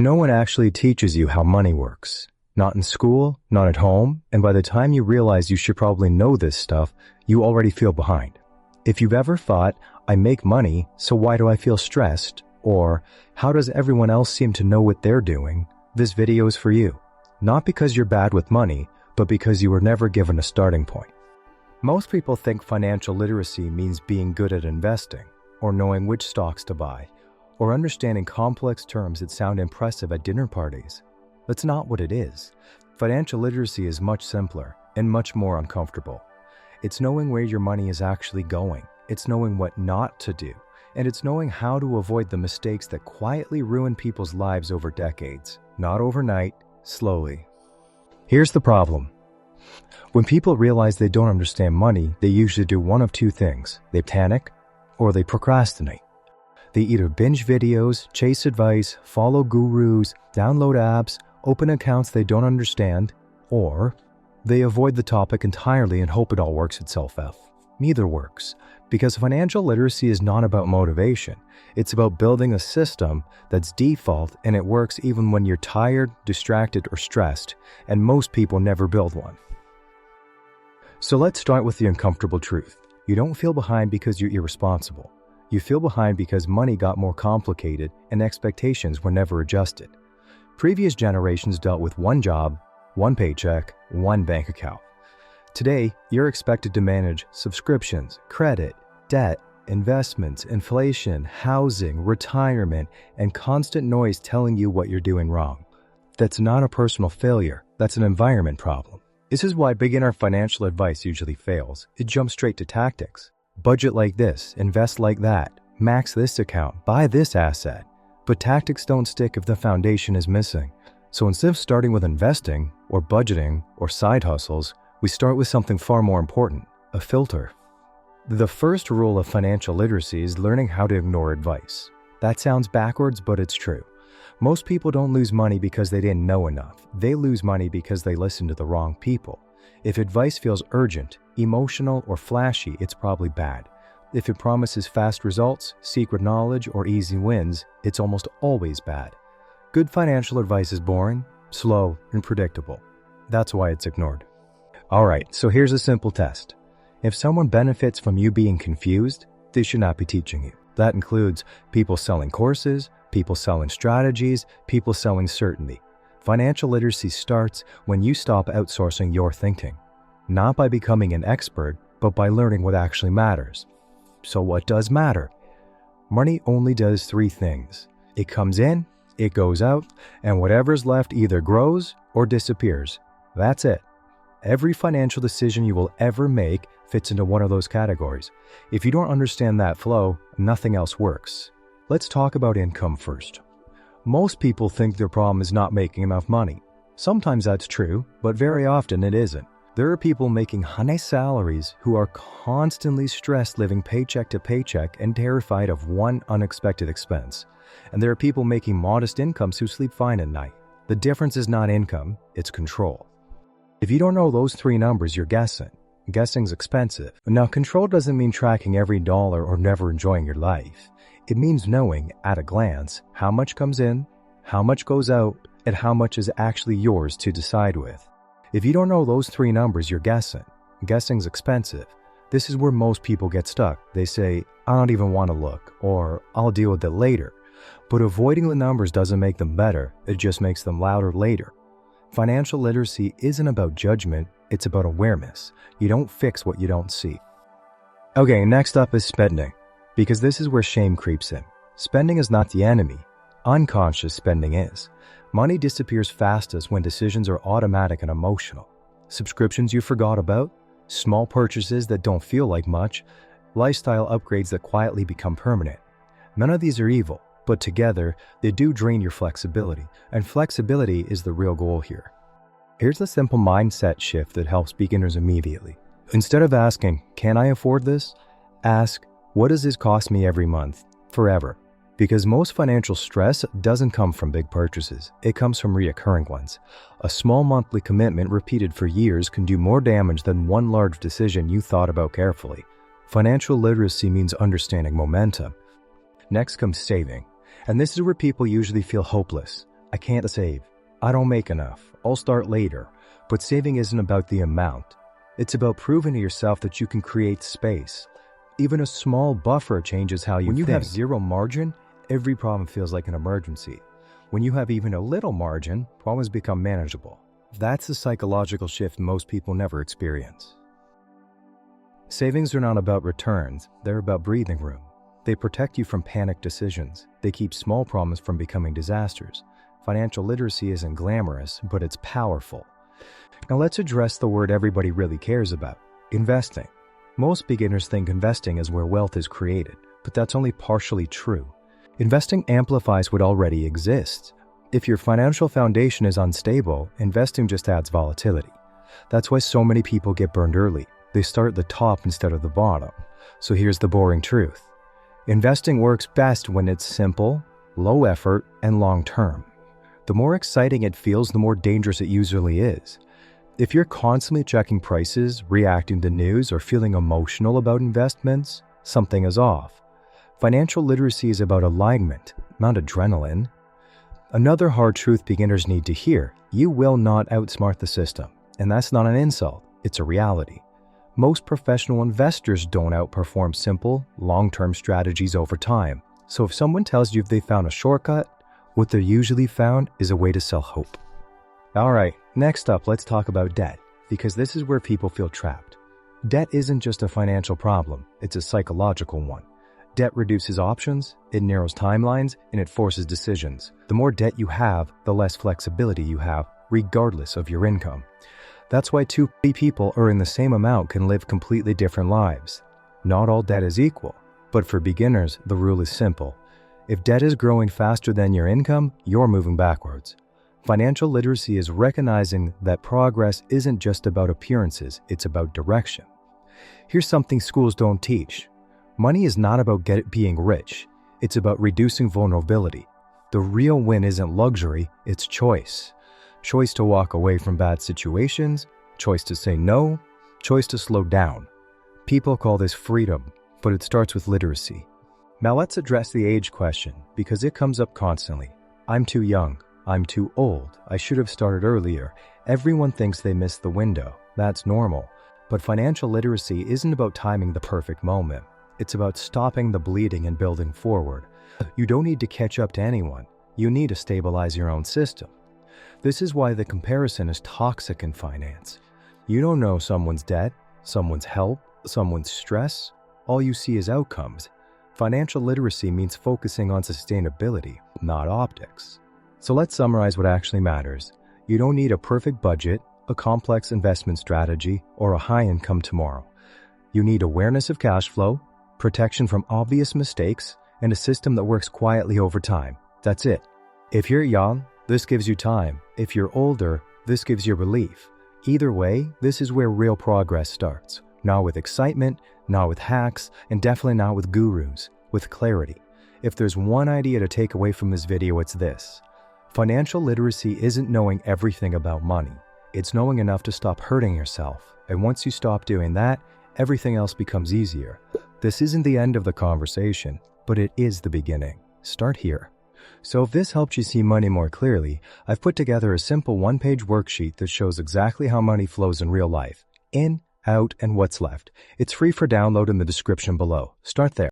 No one actually teaches you how money works. Not in school, not at home, and by the time you realize you should probably know this stuff, you already feel behind. If you've ever thought, I make money, so why do I feel stressed? Or, how does everyone else seem to know what they're doing? This video is for you. Not because you're bad with money, but because you were never given a starting point. Most people think financial literacy means being good at investing, or knowing which stocks to buy, or understanding complex terms that sound impressive at dinner parties. That's not what it is. Financial literacy is much simpler and much more uncomfortable. It's knowing where your money is actually going. It's knowing what not to do. And it's knowing how to avoid the mistakes that quietly ruin people's lives over decades. Not overnight, slowly. Here's the problem. When people realize they don't understand money, they usually do one of two things. They panic or they procrastinate. They either binge videos, chase advice, follow gurus, download apps, open accounts they don't understand, or they avoid the topic entirely and hope it all works itself out. Neither works, because financial literacy is not about motivation. It's about building a system that's default and it works even when you're tired, distracted, or stressed, and most people never build one. So let's start with the uncomfortable truth. You don't feel behind because you're irresponsible. You feel behind because money got more complicated and expectations were never adjusted. Previous generations dealt with one job, one paycheck, one bank account. Today, you're expected to manage subscriptions, credit, debt, investments, inflation, housing, retirement, and constant noise telling you what you're doing wrong. That's not a personal failure, that's an environment problem. This is why beginner financial advice usually fails. It jumps straight to tactics. Budget like this, invest like that, max this account, buy this asset. But tactics don't stick if the foundation is missing. So instead of starting with investing, or budgeting, or side hustles, we start with something far more important, a filter. The first rule of financial literacy is learning how to ignore advice. That sounds backwards, but it's true. Most people don't lose money because they didn't know enough. They lose money because they listened to the wrong people. If advice feels urgent, emotional, or flashy, it's probably bad. If it promises fast results, secret knowledge, or easy wins, it's almost always bad. Good financial advice is boring, slow, and predictable. That's why it's ignored. Alright, so here's a simple test. If someone benefits from you being confused, they should not be teaching you. That includes people selling courses, people selling strategies, people selling certainty. Financial literacy starts when you stop outsourcing your thinking. Not by becoming an expert, but by learning what actually matters. So what does matter? Money only does three things. It comes in, it goes out, and whatever's left either grows or disappears. That's it. Every financial decision you will ever make fits into one of those categories. If you don't understand that flow, nothing else works. Let's talk about income first. Most people think their problem is not making enough money. Sometimes that's true, but very often it isn't. There are people making high salaries who are constantly stressed living paycheck to paycheck and terrified of one unexpected expense. And there are people making modest incomes who sleep fine at night. The difference is not income, it's control. If you don't know those three numbers, you're guessing. Guessing's expensive. Now, control doesn't mean tracking every dollar or never enjoying your life. It means knowing, at a glance, how much comes in, how much goes out, and how much is actually yours to decide with. If you don't know those three numbers, you're guessing. Guessing's expensive. This is where most people get stuck. They say, I don't even want to look, or I'll deal with it later. But avoiding the numbers doesn't make them better, it just makes them louder later. Financial literacy isn't about judgment, it's about awareness. You don't fix what you don't see. Okay, next up is spending. Because this is where shame creeps in. Spending is not the enemy. Unconscious spending is. Money disappears fastest when decisions are automatic and emotional. Subscriptions you forgot about, small purchases that don't feel like much, lifestyle upgrades that quietly become permanent. None of these are evil, but together, they do drain your flexibility, and flexibility is the real goal here. Here's a simple mindset shift that helps beginners immediately. Instead of asking, can I afford this? Ask, what does this cost me every month, forever? Because most financial stress doesn't come from big purchases, it comes from reoccurring ones. A small monthly commitment repeated for years can do more damage than one large decision you thought about carefully. Financial literacy means understanding momentum. Next comes saving, and this is where people usually feel hopeless. I can't save. I don't make enough. I'll start later. But saving isn't about the amount. It's about proving to yourself that you can create space. Even a small buffer changes how you think. When you have zero margin, every problem feels like an emergency. When you have even a little margin, problems become manageable. That's the psychological shift most people never experience. Savings are not about returns, they're about breathing room. They protect you from panic decisions. They keep small problems from becoming disasters. Financial literacy isn't glamorous, but it's powerful. Now let's address the word everybody really cares about, investing. Most beginners think investing is where wealth is created, but that's only partially true. Investing amplifies what already exists. If your financial foundation is unstable, investing just adds volatility. That's why so many people get burned early. They start at the top instead of the bottom. So here's the boring truth. Investing works best when it's simple, low effort, and long-term. The more exciting it feels, the more dangerous it usually is. If you're constantly checking prices, reacting to news, or feeling emotional about investments, something is off. Financial literacy is about alignment, not adrenaline. Another hard truth beginners need to hear: you will not outsmart the system. And that's not an insult, it's a reality. Most professional investors don't outperform simple, long-term strategies over time. So if someone tells you they found a shortcut, what they're usually found is a way to sell hope. Alright, next up, let's talk about debt, because this is where people feel trapped. Debt isn't just a financial problem, it's a psychological one. Debt reduces options, it narrows timelines, and it forces decisions. The more debt you have, the less flexibility you have, regardless of your income. That's why two people earning the same amount can live completely different lives. Not all debt is equal, but for beginners, the rule is simple. If debt is growing faster than your income, you're moving backwards. Financial literacy is recognizing that progress isn't just about appearances, it's about direction. Here's something schools don't teach. Money is not about being rich, it's about reducing vulnerability. The real win isn't luxury, it's choice. Choice to walk away from bad situations, choice to say no, choice to slow down. People call this freedom, but it starts with literacy. Now let's address the age question, because it comes up constantly. I'm too young. I'm too old. I should have started earlier. Everyone thinks they missed the window. That's normal. But financial literacy isn't about timing the perfect moment. It's about stopping the bleeding and building forward. You don't need to catch up to anyone. You need to stabilize your own system. This is why the comparison is toxic in finance. You don't know someone's debt, someone's help, someone's stress. All you see is outcomes. Financial literacy means focusing on sustainability, not optics. So let's summarize what actually matters. You don't need a perfect budget, a complex investment strategy, or a high income tomorrow. You need awareness of cash flow, protection from obvious mistakes, and a system that works quietly over time. That's it. If you're young, this gives you time. If you're older, this gives you relief. Either way, this is where real progress starts. Not with excitement, not with hacks, and definitely not with gurus, with clarity. If there's one idea to take away from this video, it's this. Financial literacy isn't knowing everything about money. It's knowing enough to stop hurting yourself. And once you stop doing that, everything else becomes easier. This isn't the end of the conversation, but it is the beginning. Start here. So if this helped you see money more clearly, I've put together a simple one-page worksheet that shows exactly how money flows in real life. In, out, and what's left. It's free for download in the description below. Start there.